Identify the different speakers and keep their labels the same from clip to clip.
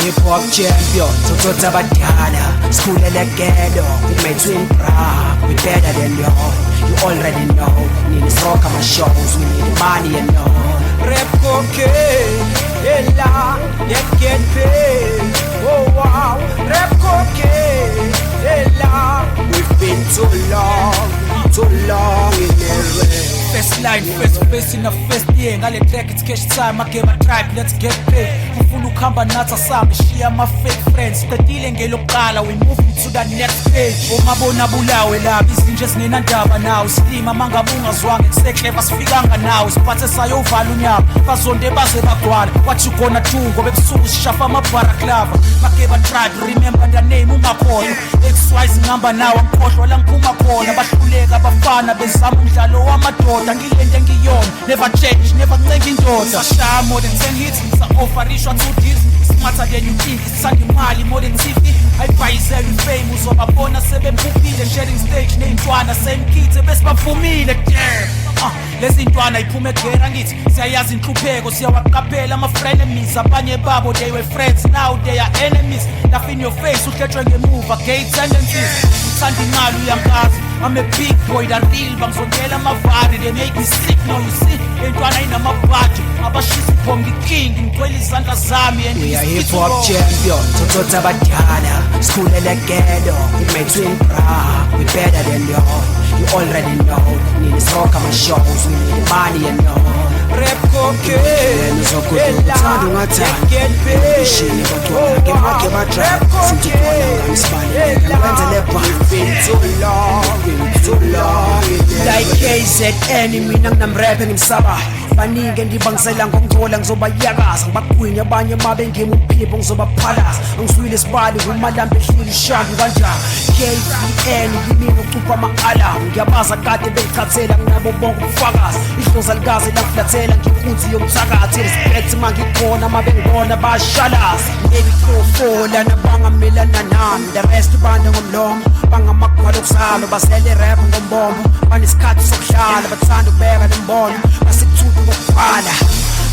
Speaker 1: hip hop champion, Toto Abadala, school in the ghetto, with my twin bra, we better than y'all. You already know, need to rock on my shows, we need money and all. Rap cocaine, ella, get paid. Oh wow, rap cocaine, ella. We've been too long in the rain.
Speaker 2: First line, first face in the first year. Ngale track it's cash time, Mageba tribe, let's get paid. Ufuna ukhamba nathi asambe, share my fake friends. Qedile ngelokuqala, we moving to the next page. Omabona bulawe lapha, izinje singenandaba nawo. Silima mangabunga zwanga, kusekleva sifikanga nawo. Siphathe sayovala unyama, bazonde baze bagcwala. What you gonna do, ngoba ebusuku sishafa amabharaklava. Mageba tribe, remember the name ungakhona. XYZ ngihamba nawo, angikhohlwa la ngiphuma khona. Bahluleka abafana bezama umdlalo wamadoda. Ngilende ngiyona, never change, never ncenga indoda. Sashaya more than 10 hits, sa-offerishwa 2 deals. Smarter than you think, sithanda imali more than TV. Ayibhayisela ifame, uzobabona sebebhubhile. Sharing stage ney'ntwana, same kids, ebesibavumile. Lezi ntwana iphume egera ngithi siyayazi inhlupheko, siyawaqaphela ama-frenemies. Abanye babo they were friends, now they are enemies. Laugh in your face, uhletshwe ngemuva, gay tendencies. Uthanda imali uyangazi, I'm a big boy, the real bangizongela amavari. They make me sick, now you see. Entwana inamabhaji, abashisi bomb the king. Ngigcwele izandla zami and
Speaker 1: we are hip hop champion, Toto Abadala, school in the ghetto, with my twin bra, we better than y'all. You already know, need to rock on my shows, we need money and all.
Speaker 2: Rap cocaine,
Speaker 1: ella, get paid. Oh wow, rap cocaine, ella. We've been too long. Like KZN, mina nginamraphe ngimsaba. Baningi ngibangisela ngokungcola ngizobayakaza. Ngibagwinya abanye mabengima uphipho ngizobaphalasa. Angiswile isibali ngumalambe ehlile ishangu kanjani. KZN yimi ngokucupha ama-alarm. Ngiyabaza kade bengichathela nginabo bonke ubufakazi. Idlozi likaze langiflathela nginkunzi yomthakathi. Respect mangikhona mabengibona bayashalaza. Ngekhofola nabangamelana nami. The rest bande ngomlomo bangamagwala okuzalwa. Basele rap ngombombo, banesikhathi sokudlala. Bathanda ukubeka nembono, basekuthutha ngokubhala.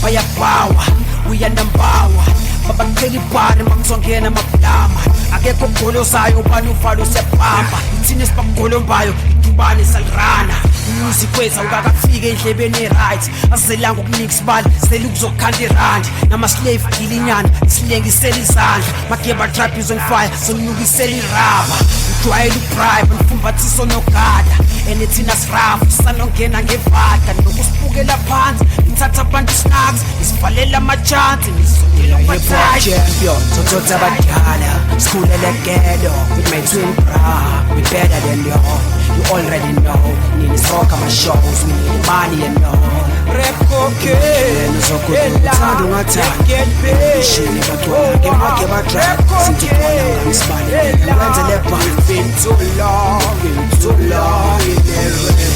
Speaker 1: Bayabhawa, uyanambawa. Babaqhela ibhari mangizongena amablama. Akekho ogolozayo ubani uvalo usebhamba. Ithina esibagolombayo, idubane salirana. Music kweza ukakafika endlebeni e-right. Azelanga ukunika isibali, sele ukuzokhanda irandi. Nama-slave gilinyana, isilengisela izandla. Mageba trap izongifire, songinukisela iraba. Ujwayela ubribe, nifumbathiso nogada. Enethina sirafu, isanongena ngevada. Nokusibukela phansi, ngithatha abantu snacks. Isivalela amachansi, nisondela ubathayi. Champion, Toto Abadala, school in the ghetto, with my twin bra, we better than y'all. You already know, need to rock on my shows, we need money and all.
Speaker 2: Rap cocaine, ella, get paid. Oh wow, rap cocaine, ella. We've been too long in the rain.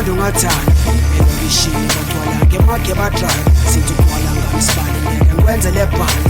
Speaker 1: Ungathanda elokishini kodwa la Mageba tribe sithi kwala ngamsibali ngeke ngwenze le band.